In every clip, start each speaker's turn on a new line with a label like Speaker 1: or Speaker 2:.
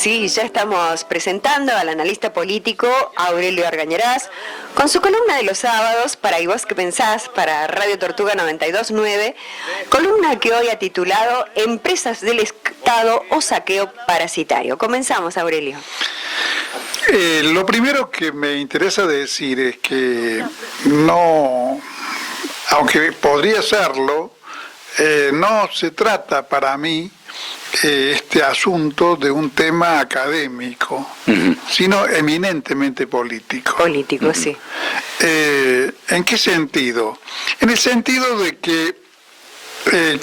Speaker 1: Sí, ya estamos presentando al analista político Aurelio Argañarás con su columna de los sábados para ¿Y vos qué pensás? Para Radio Tortuga 92.9, columna que hoy ha titulado Empresas del Estado o saqueo parasitario. Comenzamos, Aurelio.
Speaker 2: Lo primero que me interesa decir es que no, aunque podría serlo, no se trata para mí este asunto de un tema académico, sino eminentemente político.
Speaker 1: Político, sí.
Speaker 2: ¿En qué sentido? En el sentido de que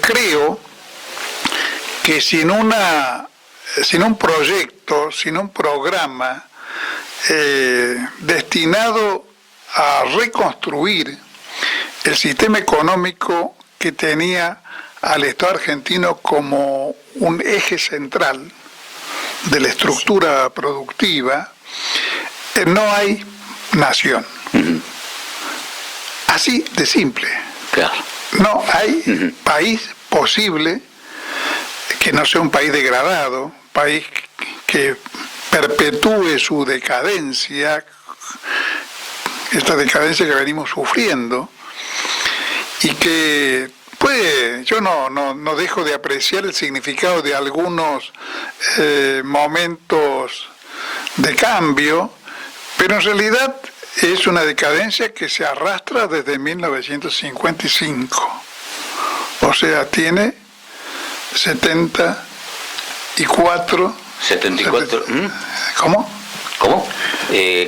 Speaker 2: creo que sin un proyecto, sin un programa destinado a reconstruir el sistema económico que tenía al Estado argentino como un eje central de la estructura productiva, no hay nación. Así de simple.
Speaker 3: Claro.
Speaker 2: No hay país posible que no sea un país degradado, país que perpetúe su decadencia, esta decadencia que venimos sufriendo, y que yo no dejo de apreciar el significado de algunos momentos de cambio, pero en realidad es una decadencia que se arrastra desde 1955. O sea, tiene 74...
Speaker 3: 74.
Speaker 2: ¿Cómo?
Speaker 3: ¿Cómo?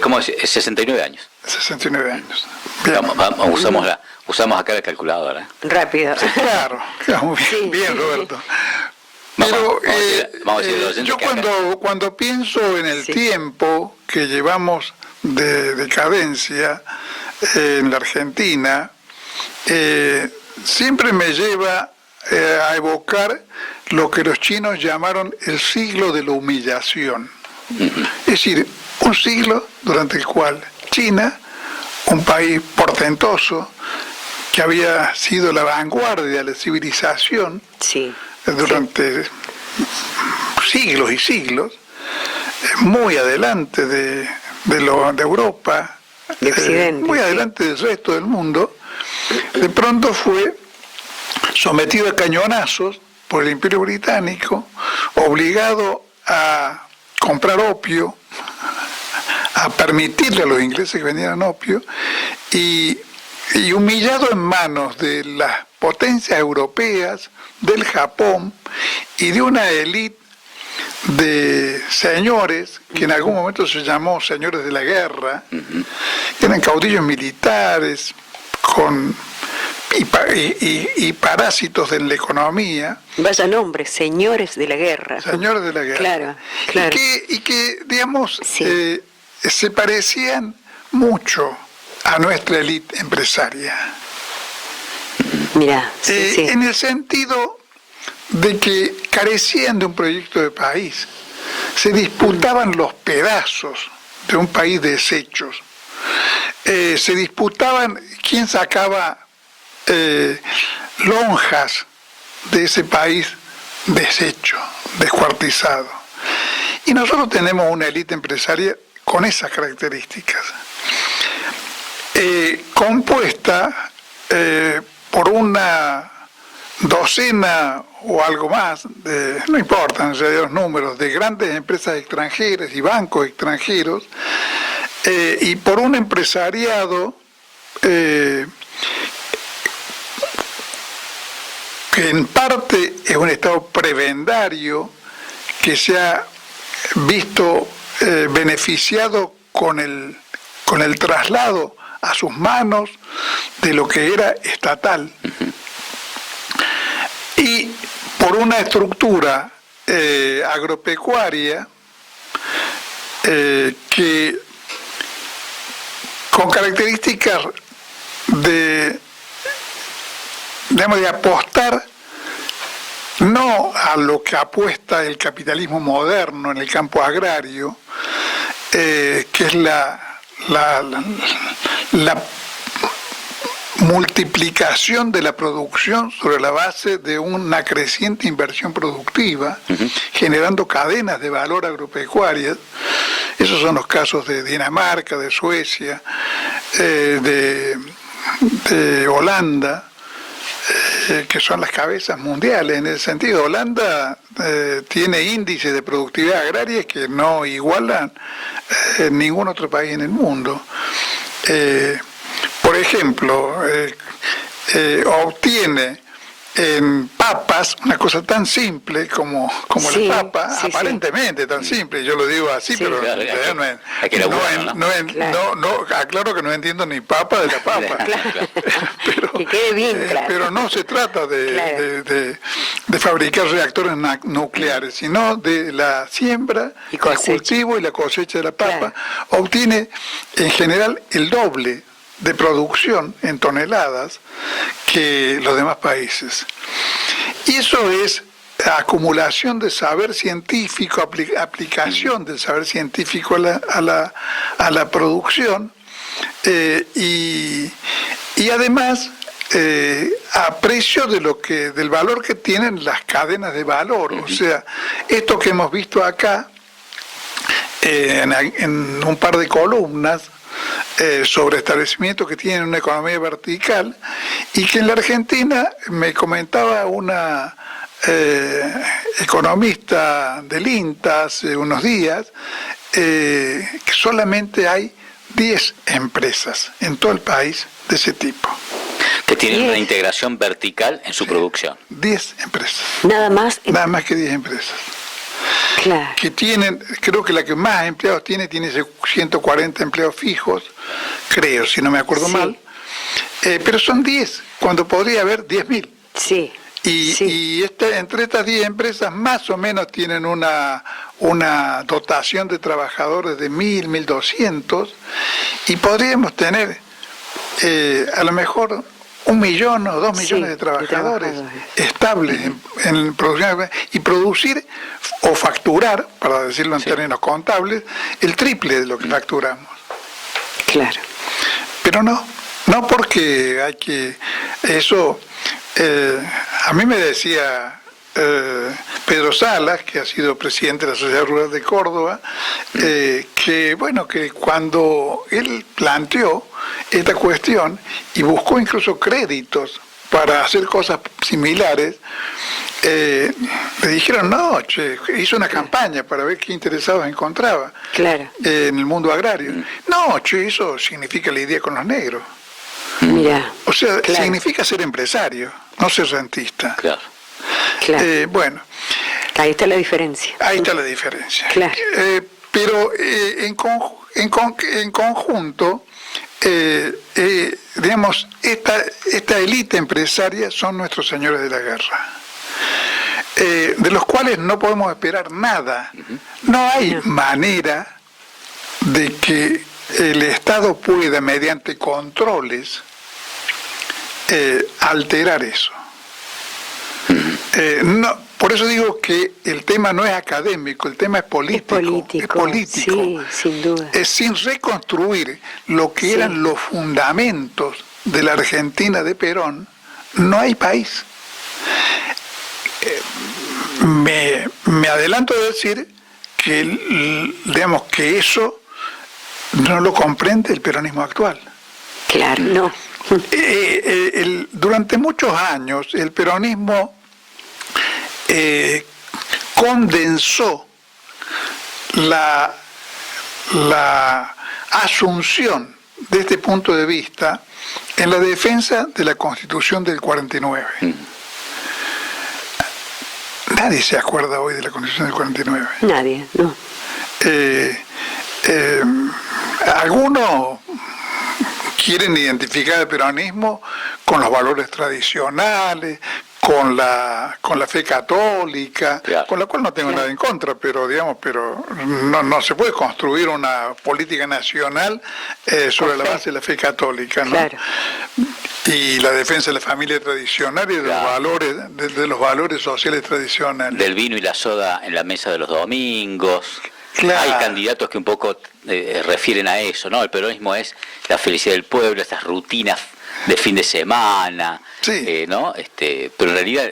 Speaker 3: ¿Cómo es? 69 años.
Speaker 2: 69 años.
Speaker 3: Usamos acá la calculadora.
Speaker 1: Rápido.
Speaker 2: Sí, claro, muy bien,
Speaker 1: Sí,
Speaker 2: bien
Speaker 1: sí,
Speaker 2: Roberto.
Speaker 3: Pero
Speaker 2: yo cuando pienso en el
Speaker 1: Sí.
Speaker 2: tiempo que llevamos de decadencia en la Argentina, siempre me lleva a evocar lo que los chinos llamaron el siglo de la humillación. Es decir, un siglo durante el cual China, un país portentoso, que había sido la vanguardia de la civilización
Speaker 1: Sí.
Speaker 2: durante siglos y siglos, muy adelante de Europa,
Speaker 1: De Occidente,
Speaker 2: muy
Speaker 1: sí.
Speaker 2: adelante del resto del mundo, de pronto fue sometido a cañonazos por el Imperio Británico, obligado a comprar opio, a permitirle a los ingleses que vendieran opio, y humillado en manos de las potencias europeas, del Japón y de una élite de señores, que en algún momento se llamó señores de la guerra, que eran caudillos militares y parásitos en la economía.
Speaker 1: Vaya nombre, señores de la guerra.
Speaker 2: Señores de la guerra.
Speaker 1: Claro, claro.
Speaker 2: Y que digamos,
Speaker 1: Sí.
Speaker 2: se parecían mucho a nuestra élite empresaria.
Speaker 1: Mirá, sí.
Speaker 2: En el sentido de que carecían de un proyecto de país, se disputaban los pedazos de un país deshechos, se disputaban quién sacaba lonjas de ese país deshecho, descuartizado. Y nosotros tenemos una élite empresaria con esas características, compuesta por una docena o algo más, no importa en realidad los números, de grandes empresas extranjeras y bancos extranjeros, y por un empresariado que en parte es un Estado prebendario que se ha visto beneficiado con el traslado a sus manos de lo que era estatal. Y por una estructura agropecuaria que con características de apostar no a lo que apuesta el capitalismo moderno en el campo agrario, que es la multiplicación de la producción sobre la base de una creciente inversión productiva, generando cadenas de valor agropecuarias. Esos son los casos de Dinamarca, de Suecia, de Holanda, que son las cabezas mundiales. En el sentido, Holanda tiene índices de productividad agraria que no igualan ningún otro país en el mundo. Por ejemplo, obtiene en papas una cosa tan simple como
Speaker 1: sí,
Speaker 2: la papa,
Speaker 1: sí,
Speaker 2: aparentemente
Speaker 1: sí.
Speaker 2: tan simple, yo lo digo así,
Speaker 1: Sí.
Speaker 2: pero
Speaker 3: Claro,
Speaker 2: aclaro que no entiendo ni papa de la papa.
Speaker 1: Claro.
Speaker 2: Pero,
Speaker 1: Que quede bien claro.
Speaker 2: pero no se trata de fabricar reactores nucleares, sino de la siembra,
Speaker 1: Y
Speaker 2: el
Speaker 1: cosecha.
Speaker 2: cultivo y la cosecha de la papa.
Speaker 1: Claro.
Speaker 2: Obtiene en general el doble de producción en toneladas que los demás países. Y eso es acumulación de saber científico, aplicación del saber científico a la producción, y además aprecio del valor que tienen las cadenas de valor. O sea, esto que hemos visto acá en un par de columnas sobre establecimientos que tienen una economía vertical, y que en la Argentina me comentaba una economista del INTA hace unos días, que solamente hay 10 empresas en todo el país de ese tipo.
Speaker 3: Que tienen
Speaker 1: 10.
Speaker 3: una integración vertical en su producción.
Speaker 2: 10 empresas.
Speaker 1: Nada más.
Speaker 2: Nada más que 10 empresas.
Speaker 1: Claro.
Speaker 2: Que tienen, creo que la que más empleados tiene 140 empleos fijos, creo, si no me acuerdo
Speaker 1: Sí.
Speaker 2: mal. Pero son 10, cuando podría haber 10.000.
Speaker 1: Sí.
Speaker 2: Y entre estas 10 empresas más o menos tienen una dotación de trabajadores de 1.000, 1.200, y podríamos tener a lo mejor 1 millón o 2 millones de trabajadores estables en producción, y producir o facturar, para decirlo en términos contables, el triple de lo que facturamos.
Speaker 1: Claro.
Speaker 2: Pero no porque hay que... Eso, a mí me decía Pedro Salas, que ha sido presidente de la Sociedad Rural de Córdoba, que cuando él planteó esta cuestión y buscó incluso créditos para hacer cosas similares, le dijeron hizo una campaña para ver qué interesados encontraba
Speaker 1: Claro.
Speaker 2: en el mundo agrario. Eso significa la idea con los negros.
Speaker 1: Mira.
Speaker 2: O sea,
Speaker 1: Claro.
Speaker 2: significa ser empresario, no ser rentista.
Speaker 3: Claro.
Speaker 1: Claro.
Speaker 2: Bueno,
Speaker 1: Ahí está la diferencia.
Speaker 2: ahí está la diferencia.
Speaker 1: Claro.
Speaker 2: Pero en conjunto, digamos, esta élite empresaria son nuestros señores de la guerra, de los cuales no podemos esperar nada. No hay manera de que el Estado pueda, mediante controles, alterar eso. Por eso digo que el tema no es académico, el tema es político.
Speaker 1: Es político. Sí, sin duda.
Speaker 2: Sin reconstruir lo que eran los fundamentos de la Argentina de Perón, no hay país. Me adelanto a decir que, digamos, que eso no lo comprende el peronismo actual.
Speaker 1: Claro, no.
Speaker 2: Durante muchos años el peronismo condensó la asunción de este punto de vista en la defensa de la Constitución del 49. Nadie se acuerda hoy de la Constitución del 49.
Speaker 1: Nadie, no.
Speaker 2: Algunos quieren identificar el peronismo con los valores tradicionales, con la fe católica,
Speaker 3: claro,
Speaker 2: con la cual no tengo nada en contra, pero no se puede construir una política nacional sobre la base de la fe católica, ¿no?
Speaker 1: Claro.
Speaker 2: Y la defensa de la familia tradicional y de los valores, de los valores sociales tradicionales.
Speaker 3: Del vino y la soda en la mesa de los domingos.
Speaker 2: Claro.
Speaker 3: Hay candidatos que un poco refieren a eso, ¿no? El peronismo es la felicidad del pueblo, estas rutinas de fin de semana,
Speaker 2: Sí.
Speaker 3: ¿no? Pero en realidad,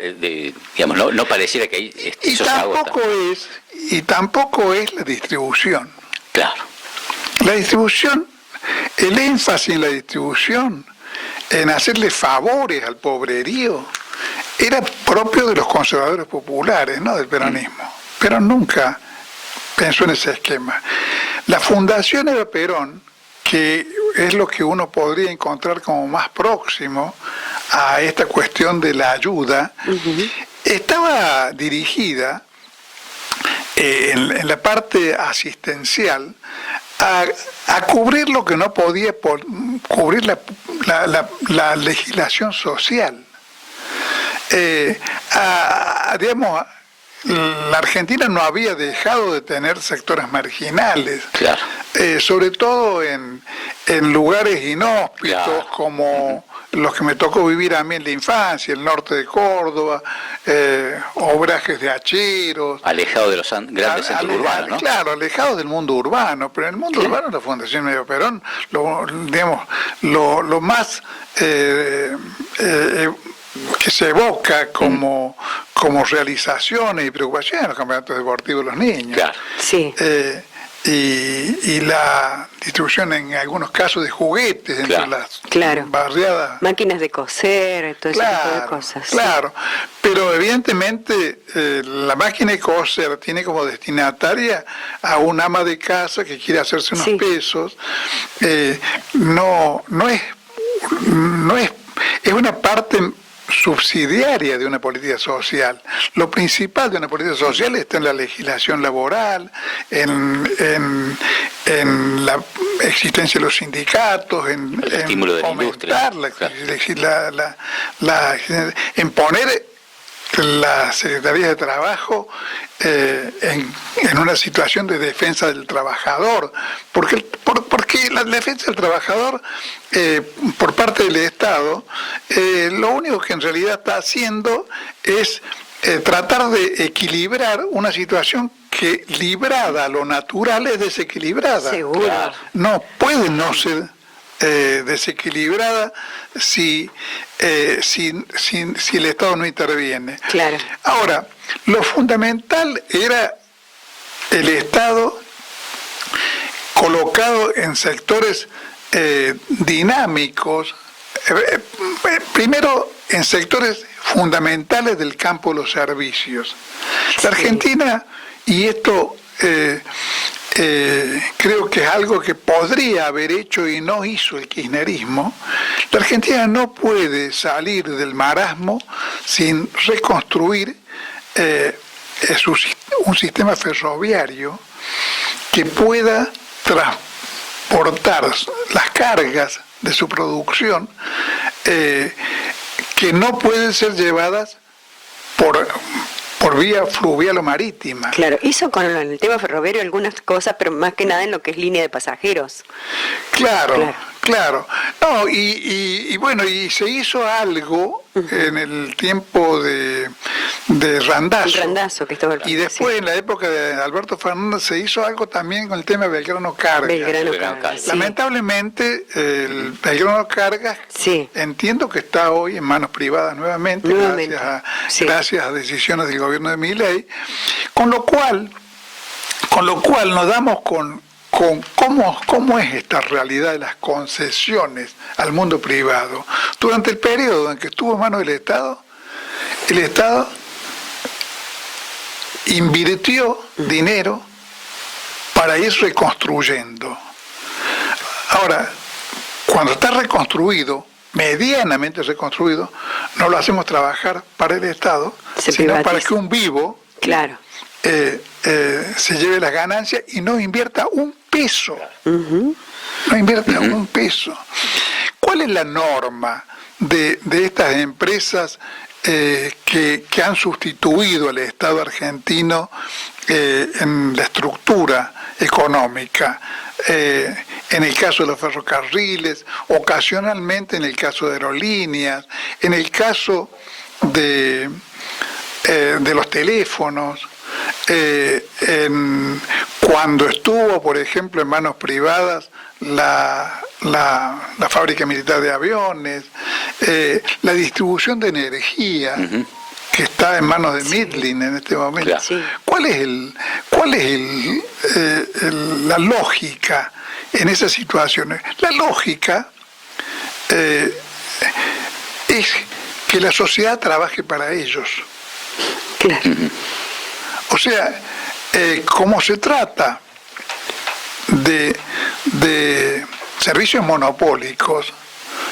Speaker 3: digamos, no pareciera que ahí eso se agota.
Speaker 2: Y tampoco es la distribución.
Speaker 3: Claro,
Speaker 2: La distribución, el énfasis en la distribución, en hacerle favores al pobrerío, era propio de los conservadores populares, no del peronismo. Pero nunca pensó en ese esquema. La fundación Eva Perón, que es lo que uno podría encontrar como más próximo a esta cuestión de la ayuda, estaba dirigida en la parte asistencial a cubrir lo que no podía cubrir la legislación social. Digamos, la Argentina no había dejado de tener sectores marginales,
Speaker 3: claro.
Speaker 2: Sobre todo en lugares inhóspitos,
Speaker 3: Claro.
Speaker 2: como los que me tocó vivir a mí en la infancia, el norte de Córdoba, obrajes de hacheros.
Speaker 3: Alejado de los grandes centros urbanos, ¿no?
Speaker 2: Claro, alejados del mundo urbano, pero en el mundo urbano la Fundación Eva Perón, lo más que se evoca como realizaciones y preocupaciones en los campeonatos deportivos de los niños.
Speaker 3: Claro.
Speaker 1: Sí.
Speaker 2: Y la distribución en algunos casos de juguetes entre
Speaker 3: Claro.
Speaker 2: las
Speaker 1: Claro.
Speaker 2: barriadas.
Speaker 1: Máquinas de coser, todo ese tipo de cosas. sí.
Speaker 2: Claro, pero evidentemente la máquina de coser tiene como destinataria a un ama de casa que quiere hacerse unos
Speaker 1: Sí.
Speaker 2: pesos. No es una parte subsidiaria de una política social. Lo principal de una política social está en la legislación laboral, en la existencia de los sindicatos, en
Speaker 3: estímulo de la
Speaker 2: fomentar
Speaker 3: industria.
Speaker 2: en poner las secretarías de trabajo en una situación de defensa del trabajador, porque la defensa del trabajador por parte del Estado lo único que en realidad está haciendo es tratar de equilibrar una situación que librada a lo natural es desequilibrada.
Speaker 1: Seguro.
Speaker 3: Claro.
Speaker 2: No puede no ser desequilibrada si el Estado no interviene.
Speaker 1: Claro.
Speaker 2: Ahora, lo fundamental era el Estado colocado en sectores dinámicos, primero en sectores fundamentales del campo de los servicios. La Argentina, y esto creo que es algo que podría haber hecho y no hizo el kirchnerismo, la Argentina no puede salir del marasmo sin reconstruir un sistema ferroviario que pueda transportar las cargas de su producción que no pueden ser llevadas por vía fluvial o marítima.
Speaker 1: Claro, hizo con el tema ferroviario algunas cosas, pero más que nada en lo que es línea de pasajeros.
Speaker 2: Claro. No, y bueno, y se hizo algo en el tiempo de Randazzo.
Speaker 1: El Randazzo, que estaba
Speaker 2: Y después, en la época de Alberto Fernández, se hizo algo también con el tema de Belgrano Cargas.
Speaker 1: Belgrano
Speaker 3: Belgrano
Speaker 1: Cargas, sí.
Speaker 2: Lamentablemente, el Belgrano Cargas,
Speaker 1: Sí.
Speaker 2: entiendo que está hoy en manos privadas nuevamente.
Speaker 1: Sí.
Speaker 2: Gracias a decisiones del gobierno de Milei, con lo cual nos damos con cómo es esta realidad de las concesiones al mundo privado. Durante el periodo en que estuvo en manos del Estado, el Estado invirtió dinero para ir reconstruyendo. Ahora, cuando está reconstruido, medianamente reconstruido, no lo hacemos trabajar para el Estado, sino para que un vivo
Speaker 1: Claro.
Speaker 2: Se lleve las ganancias y no invierta un peso. No invierta un peso. ¿Cuál es la norma de estas empresas que han sustituido al Estado argentino en la estructura económica? En el caso de los ferrocarriles, ocasionalmente en el caso de aerolíneas, en el caso de los teléfonos, cuando estuvo, por ejemplo, en manos privadas la fábrica militar de aviones, la distribución de energía, que está en manos de Midland en este momento.
Speaker 3: Claro.
Speaker 1: Sí.
Speaker 2: ¿Cuál es la lógica en esas situaciones? La lógica es que la sociedad trabaje para ellos.
Speaker 1: Claro.
Speaker 2: O sea, como se trata de servicios monopólicos,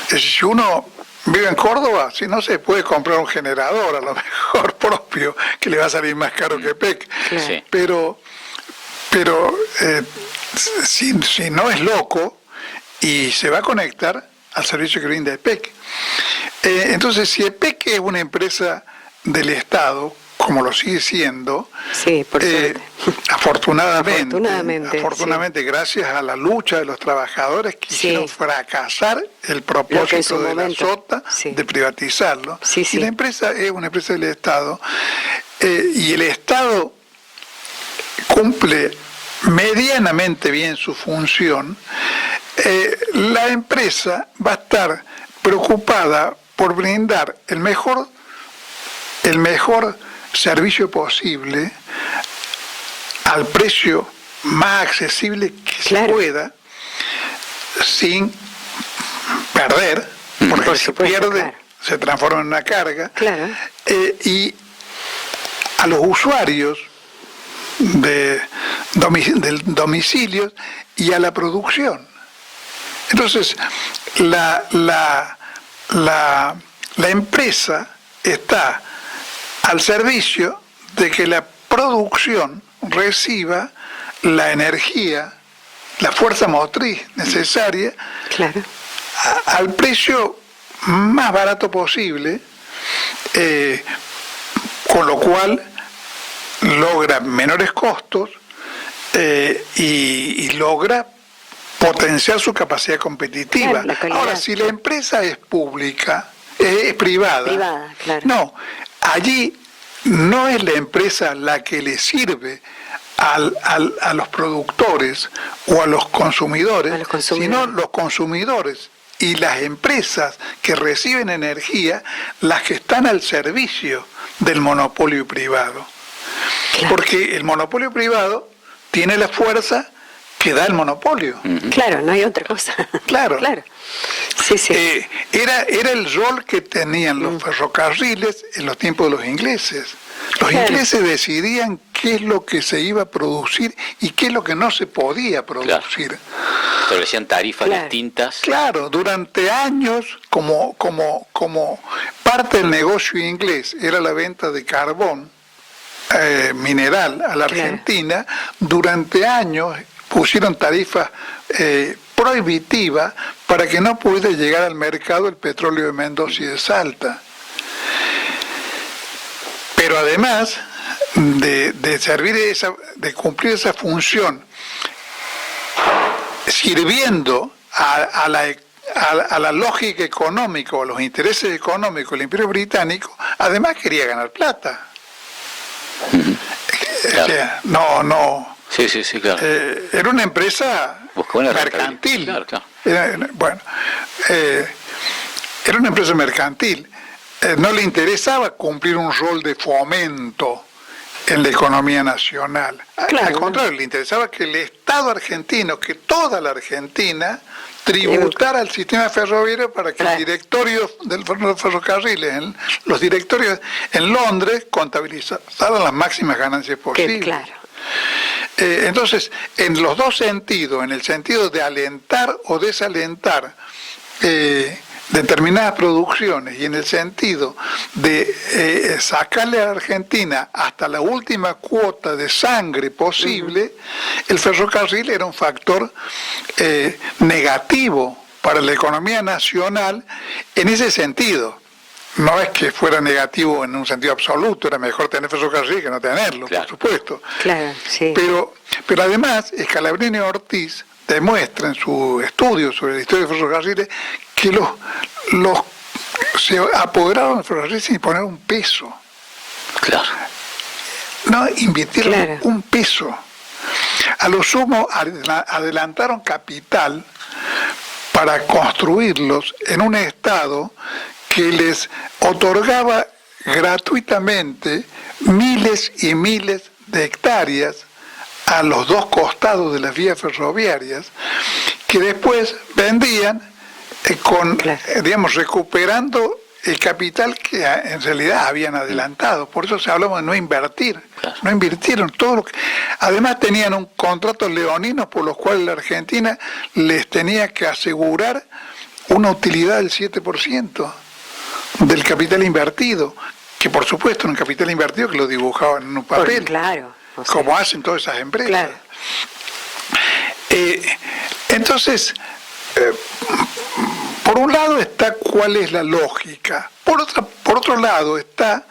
Speaker 2: si uno vive en Córdoba, si no se puede comprar un generador, a lo mejor propio, que le va a salir más caro que PEC.
Speaker 1: Claro.
Speaker 3: Sí.
Speaker 2: Pero si no es loco y se va a conectar al servicio que brinda EPEC. Entonces, si EPEC es una empresa del Estado, como lo sigue siendo,
Speaker 1: Sí, por suerte.
Speaker 2: afortunadamente, gracias a la lucha de los trabajadores que hicieron fracasar el propósito de la SOTA de privatizarlo.
Speaker 1: Sí, sí.
Speaker 2: Y la empresa es una empresa del Estado, y el Estado cumple medianamente bien su función. La empresa va a estar preocupada por brindar el mejor servicio posible al precio más accesible que se pueda, sin perder, porque
Speaker 1: Por
Speaker 2: si
Speaker 1: supuesto,
Speaker 2: pierde se transforma en una carga,
Speaker 1: Claro.
Speaker 2: Y a los usuarios del domicilio y a la producción. Entonces, la empresa está al servicio de que la producción reciba la energía, la fuerza motriz necesaria,
Speaker 1: Claro.
Speaker 2: al precio más barato posible, con lo cual logra menores costos y logra potenciar su capacidad competitiva.
Speaker 1: Claro,
Speaker 2: ahora, si la empresa es pública, es privada,
Speaker 1: claro.
Speaker 2: no, allí no es la empresa la que le sirve a los productores o a los consumidores, sino los consumidores y las empresas que reciben energía, las que están al servicio del monopolio privado.
Speaker 1: Claro.
Speaker 2: Porque el monopolio privado tiene la fuerza que da el monopolio.
Speaker 1: Claro, no hay otra cosa.
Speaker 2: Claro.
Speaker 1: Claro. Sí, sí.
Speaker 2: Era el rol que tenían los ferrocarriles en los tiempos de los ingleses. Los ingleses decidían qué es lo que se iba a producir y qué es lo que no se podía producir.
Speaker 3: Establecían tarifas distintas.
Speaker 2: Claro, durante años, como parte del negocio inglés era la venta de carbón mineral a la Argentina, durante años pusieron tarifas prohibitivas para que no pudiera llegar al mercado el petróleo de Mendoza y de Salta. Pero además de servir de cumplir esa función, sirviendo a la lógica económica o a los intereses económicos del Imperio Británico, además quería ganar plata.
Speaker 3: Claro.
Speaker 2: O sea, no.
Speaker 3: Sí, claro.
Speaker 2: Era una empresa mercantil.
Speaker 3: Claro.
Speaker 2: Era una empresa mercantil. No le interesaba cumplir un rol de fomento en la economía nacional. Al contrario, le interesaba que el Estado argentino, que toda la Argentina, tributara al sistema ferroviario para que el directorio del ferrocarril, los directorios en Londres, contabilizaran las máximas ganancias posibles.
Speaker 1: Claro.
Speaker 2: Entonces, en los dos sentidos, en el sentido de alentar o desalentar determinadas producciones y en el sentido de sacarle a la Argentina hasta la última cuota de sangre posible, el ferrocarril era un factor negativo para la economía nacional en ese sentido. No es que fuera negativo en un sentido absoluto, era mejor tener ferrocarril que no tenerlo, por supuesto.
Speaker 1: Claro, sí.
Speaker 2: Pero además, Scalabrini Ortiz demuestra en su estudio sobre la historia de ferrocarriles que se apoderaron del ferrocarril sin poner un peso.
Speaker 3: Claro.
Speaker 2: No invirtieron un peso. A lo sumo adelantaron capital para construirlos en un estado que les otorgaba gratuitamente miles y miles de hectáreas a los dos costados de las vías ferroviarias, que después vendían digamos, recuperando el capital que en realidad habían adelantado. Por eso se hablaba de no invertir. No invirtieron todo lo que... Además tenían un contrato leonino por los cuales la Argentina les tenía que asegurar una utilidad del 7% del capital invertido, que por supuesto era un capital invertido que lo dibujaban en un papel,
Speaker 1: claro,
Speaker 2: como hacen todas esas empresas. Claro. Entonces, por un lado está cuál es la lógica, por otro lado está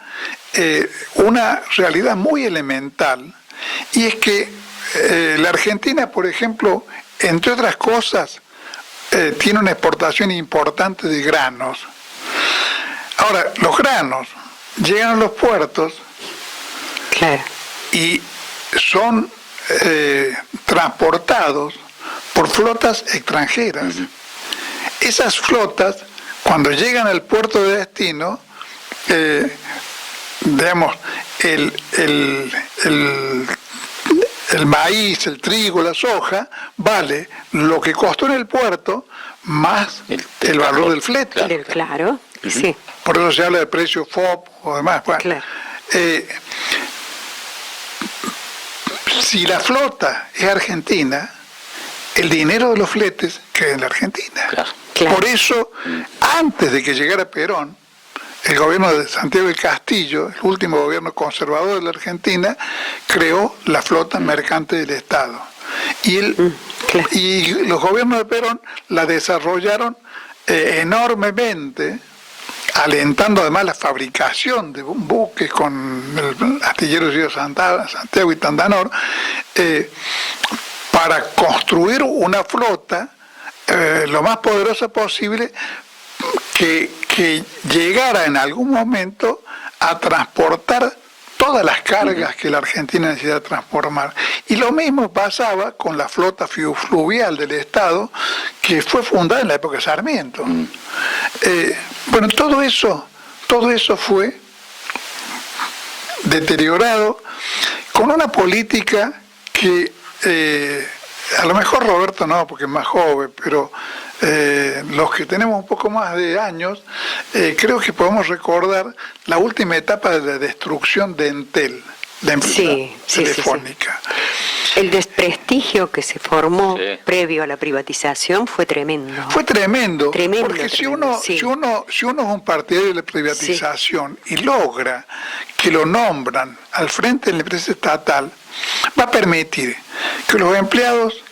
Speaker 2: una realidad muy elemental, y es que la Argentina, por ejemplo, entre otras cosas, tiene una exportación importante de granos. Ahora, los granos llegan a los puertos,
Speaker 1: claro,
Speaker 2: y son transportados por flotas extranjeras. Uh-huh. Esas flotas, cuando llegan al puerto de destino, digamos, el maíz, el trigo, la soja, vale lo que costó en el puerto más el valor del flete.
Speaker 1: Claro, sí.
Speaker 2: Por eso se habla de precio FOB o demás. Bueno, claro. Si la flota es argentina, el dinero de los fletes queda en la Argentina. Claro. Por eso, antes de que llegara Perón, el gobierno de Santiago del Castillo, el último gobierno conservador de la Argentina, creó la flota mercante del Estado. Y los gobiernos de Perón la desarrollaron enormemente, alentando además la fabricación de buques con el astillero Río Santiago y Tandanor, para construir una flota lo más poderosa posible que llegara en algún momento a transportar todas las cargas que la Argentina necesitaba transformar. Y lo mismo pasaba con la flota fluvial del Estado, que fue fundada en la época de Sarmiento. Bueno, todo eso fue deteriorado con una política que a lo mejor Roberto no, porque es más joven, pero los que tenemos un poco más de años, creo que podemos recordar la última etapa de la destrucción de Entel, la empresa telefónica.
Speaker 1: Sí. El desprestigio que se formó previo a la privatización fue tremendo.
Speaker 2: Fue tremendo, porque si uno es un partidario de la privatización y logra que lo nombran al frente de la empresa estatal, va a permitir que los empleados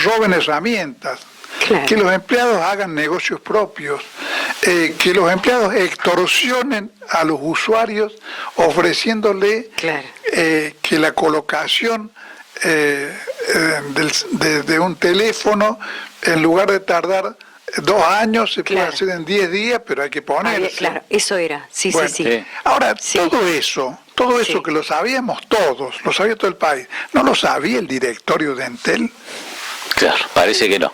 Speaker 2: roben herramientas, claro, que los empleados hagan negocios propios, que los empleados extorsionen a los usuarios ofreciéndole claro, que la colocación de un teléfono, en lugar de tardar 2 años, se puede hacer en 10 días, pero hay que ponerse.
Speaker 1: Claro, eso era, sí.
Speaker 2: Ahora, todo eso que lo sabíamos todos, lo sabía todo el país, ¿no lo sabía el directorio de Entel?
Speaker 3: Claro, parece que no.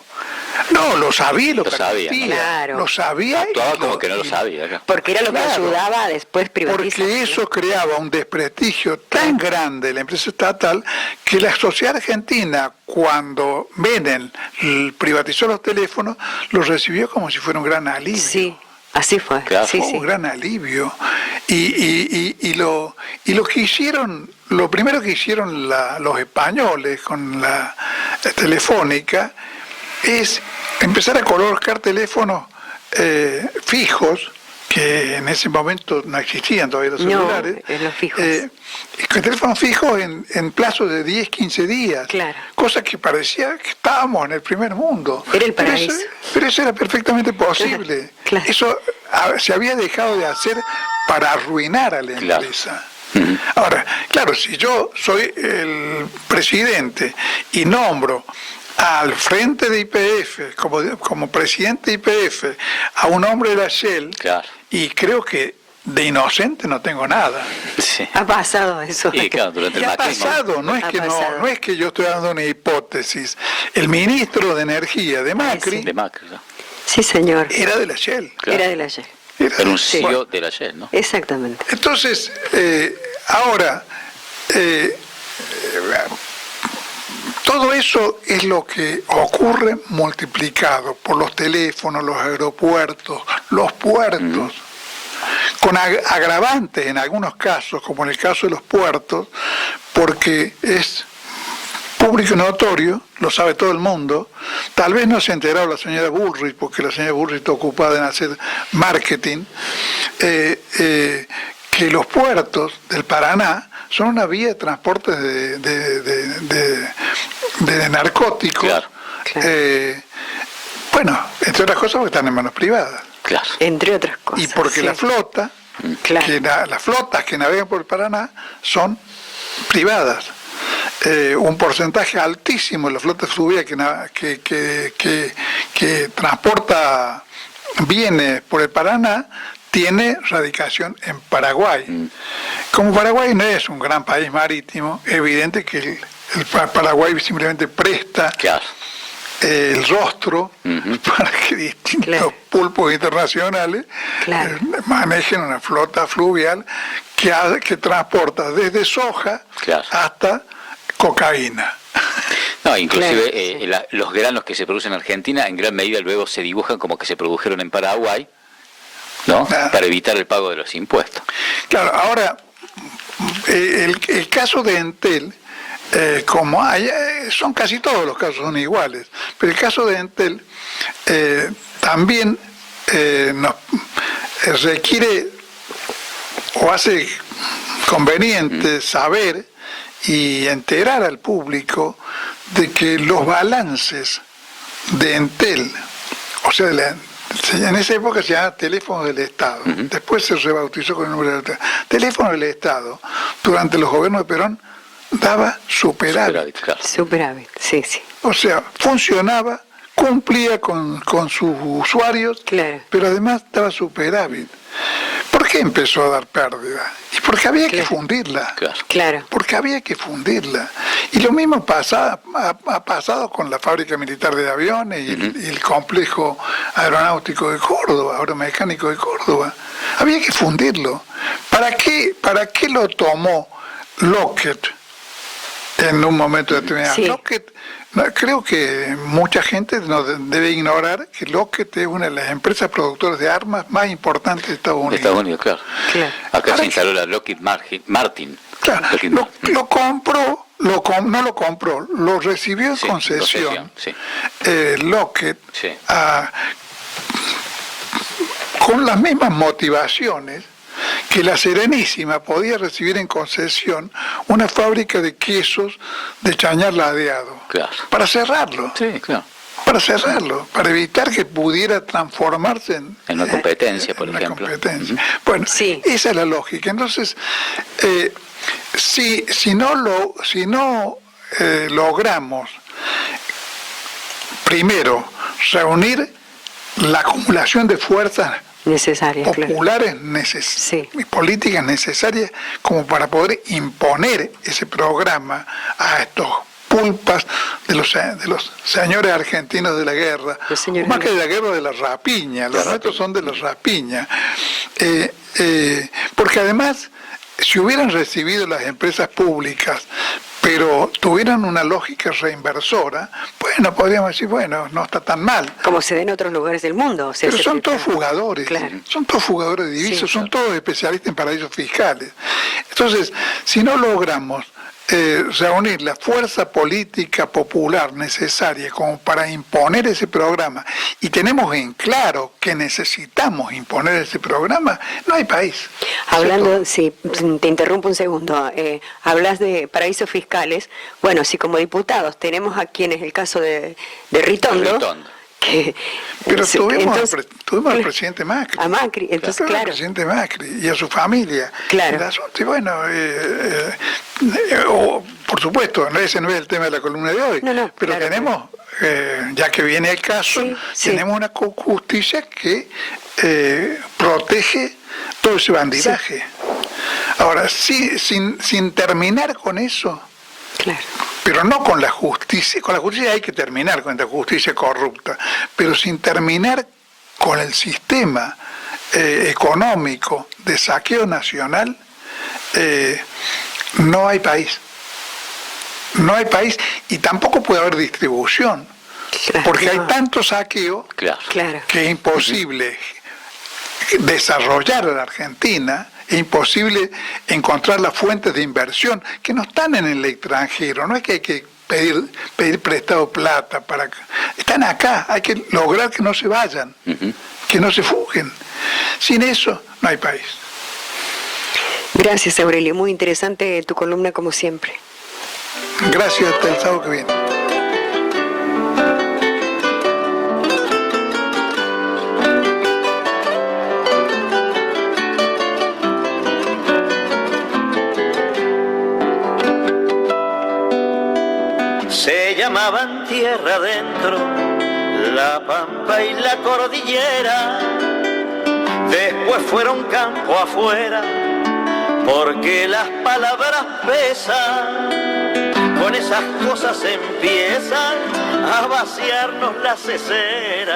Speaker 2: No, lo sabía, lo
Speaker 3: sabía.
Speaker 1: Claro.
Speaker 2: Lo sabía.
Speaker 3: Actuaba como que no lo sabía.
Speaker 1: Porque era lo que ayudaba a después privatizar.
Speaker 2: Porque eso creaba un desprestigio tan grande de la empresa estatal que la sociedad argentina, cuando Menem privatizó los teléfonos, los recibió como si fuera un gran alivio.
Speaker 1: Sí, así fue.
Speaker 3: Claro.
Speaker 2: Un gran alivio. Y lo que hicieron, lo primero que hicieron los españoles con la telefónica es empezar a colocar teléfonos fijos, que en ese momento no existían todavía los celulares.
Speaker 1: Los fijos.
Speaker 2: Teléfonos fijos en plazos de 10, 15 días.
Speaker 1: Claro.
Speaker 2: Cosa que parecía que estábamos en el primer mundo.
Speaker 1: Era el paraíso.
Speaker 2: Pero eso era perfectamente posible.
Speaker 1: Claro.
Speaker 2: Eso se había dejado de hacer para arruinar a la empresa. Claro. Ahora, claro, si yo soy el presidente y nombro al frente de YPF, como presidente de YPF, a un hombre de la Shell, claro, y creo que de inocente no tengo nada.
Speaker 3: Sí.
Speaker 1: Ha pasado eso.
Speaker 3: Y claro, durante
Speaker 2: Y
Speaker 3: el
Speaker 2: ha
Speaker 3: macrismo.
Speaker 2: pasado, no es que yo estoy dando una hipótesis. El ministro de Energía de Macri
Speaker 3: De Macri, ¿no?
Speaker 1: Sí, señor.
Speaker 2: era de la Shell.
Speaker 3: Claro.
Speaker 1: Era de la Shell.
Speaker 3: Era un
Speaker 1: Sí.
Speaker 3: CEO de la Shell, ¿no?
Speaker 1: Exactamente.
Speaker 2: Entonces, ahora, todo eso es lo que ocurre multiplicado por los teléfonos, los aeropuertos, los puertos, con agravantes en algunos casos, como en el caso de los puertos, porque es público y notorio, lo sabe todo el mundo. Tal vez no se ha enterado la señora Bullrich, porque la señora Bullrich está ocupada en hacer marketing, que los puertos del Paraná son una vía de transporte de narcóticos.
Speaker 3: Claro.
Speaker 2: Bueno, entre otras cosas porque están en manos privadas.
Speaker 3: Claro.
Speaker 1: Entre otras cosas.
Speaker 2: Y porque
Speaker 1: sí.
Speaker 2: la flota,
Speaker 1: Claro.
Speaker 2: las flotas que navegan por el Paraná son privadas. Un porcentaje altísimo de la flota fluvial que transporta bienes por el Paraná tiene radicación en Paraguay. Como Paraguay no es un gran país marítimo, es evidente que el Paraguay simplemente presta
Speaker 3: Claro.
Speaker 2: el rostro para que distintos pulpos internacionales
Speaker 1: Claro.
Speaker 2: manejen una flota fluvial que transporta desde soja
Speaker 3: Claro.
Speaker 2: hasta cocaína.
Speaker 3: No, inclusive
Speaker 1: Claro,
Speaker 3: los granos que se producen en Argentina en gran medida luego se dibujan como que se produjeron en Paraguay, ¿no?
Speaker 2: Claro.
Speaker 3: Para evitar el pago de los impuestos.
Speaker 2: Claro, ahora, el caso de Entel, como hay, son casi todos los casos son iguales, pero el caso de Entel también nos requiere o hace conveniente saber y enterar al público de que los balances de Entel, o sea, en esa época se llamaba Teléfono del Estado, después se rebautizó con el nombre del Teléfono del Estado, durante los gobiernos de Perón daba superávit.
Speaker 3: Claro.
Speaker 1: Superávit, sí, sí.
Speaker 2: O sea, funcionaba, cumplía con sus usuarios,
Speaker 1: Claro.
Speaker 2: pero además daba superávit. ¿Por qué empezó a dar pérdida? Y porque había que fundirla.
Speaker 3: Claro.
Speaker 1: Claro.
Speaker 2: Porque había que fundirla. Y lo mismo ha pasado con la fábrica militar de aviones y el complejo aeronáutico de Córdoba, aeromecánico de Córdoba. Había que fundirlo. ¿Para qué lo tomó Lockheed en un momento determinado?
Speaker 1: Sí.
Speaker 2: Lockheed, creo que mucha gente no debe ignorar que Lockheed es una de las empresas productoras de armas más importantes de Estados
Speaker 3: De
Speaker 2: Unidos.
Speaker 3: Estados Unidos, claro.
Speaker 1: Claro.
Speaker 3: Acá
Speaker 2: ¿Para
Speaker 3: se
Speaker 2: qué?
Speaker 3: instaló la Lockheed Martin.
Speaker 2: Claro,
Speaker 3: Lockheed
Speaker 2: lo
Speaker 3: Martin.
Speaker 2: compró, no lo compró, lo recibió en
Speaker 3: Sí,
Speaker 2: concesión.
Speaker 3: sí.
Speaker 2: Lockheed,
Speaker 3: Sí.
Speaker 2: con las mismas motivaciones que la Serenísima podía recibir en concesión una fábrica de quesos de Chañar Ladeado.
Speaker 3: Claro.
Speaker 2: Para cerrarlo.
Speaker 3: Sí, claro.
Speaker 2: Para evitar que pudiera transformarse en
Speaker 3: una competencia, por
Speaker 2: una
Speaker 3: ejemplo.
Speaker 2: competencia. Bueno,
Speaker 1: Sí.
Speaker 2: esa es la lógica. Entonces, si no logramos primero reunir la acumulación de fuerzas
Speaker 1: Necesarias, claro.
Speaker 2: populares
Speaker 1: Sí.
Speaker 2: y políticas necesarias como para poder imponer ese programa a estos pulpas de los señores argentinos de la guerra,
Speaker 1: Los señores
Speaker 2: más
Speaker 1: de
Speaker 2: que
Speaker 1: la-
Speaker 2: de la guerra, de la rapiña. Los
Speaker 3: La
Speaker 2: nuestros
Speaker 3: rapiña.
Speaker 2: son de la rapiña. Porque además, si hubieran recibido las empresas públicas, pero tuvieran una lógica reinversora, bueno, podríamos decir, bueno, no está tan mal.
Speaker 1: Como se ve en otros lugares del mundo. O sea,
Speaker 2: Pero
Speaker 1: se
Speaker 2: son
Speaker 1: presta-
Speaker 2: todos fugadores,
Speaker 1: Claro.
Speaker 2: son todos fugadores de divisas,
Speaker 1: Sí.
Speaker 2: son todos especialistas en paraísos fiscales. Entonces, si no logramos reunir la fuerza política popular necesaria como para imponer ese programa, y tenemos en claro que necesitamos imponer ese programa, no hay país.
Speaker 1: Hablando, sí, te interrumpo un segundo. Hablas de paraísos fiscales. Bueno, si como diputados tenemos a quienes el caso de Ritondo,
Speaker 3: Ritondo.
Speaker 1: que
Speaker 2: Pero
Speaker 1: sí,
Speaker 2: tuvimos
Speaker 1: entonces-
Speaker 2: al presidente Macri.
Speaker 1: a Macri, entonces
Speaker 2: Tuvimos al
Speaker 1: claro,
Speaker 2: presidente Macri y a su familia.
Speaker 1: Claro.
Speaker 2: El asunto, y bueno, por supuesto, ese no es el tema de la columna de hoy,
Speaker 1: No,
Speaker 2: pero
Speaker 1: claro,
Speaker 2: tenemos, ya que viene el caso,
Speaker 1: Sí, sí.
Speaker 2: tenemos una justicia que protege todo ese bandidaje. Ahora, sí, sin terminar con eso,
Speaker 1: Claro.
Speaker 2: pero no con la justicia. Con la justicia hay que terminar con esta justicia corrupta, pero sin terminar con el sistema económico de saqueo nacional, no hay país. No hay país y tampoco puede haber distribución,
Speaker 1: Claro.
Speaker 2: porque hay tanto saqueo
Speaker 1: Claro.
Speaker 2: que es imposible desarrollar a la Argentina, es imposible encontrar las fuentes de inversión que no están en el extranjero. No es que hay que pedir prestado plata para... Están acá, hay que lograr que no se vayan, que no se fuguen. Sin eso no hay país.
Speaker 1: Gracias, Aurelio. Muy interesante tu columna como siempre.
Speaker 2: Gracias, hasta el sábado que viene.
Speaker 4: Se llamaban tierra adentro, la pampa y la cordillera, después fueron campo afuera, porque las palabras pesan, con esas cosas empiezan a vaciarnos las heces.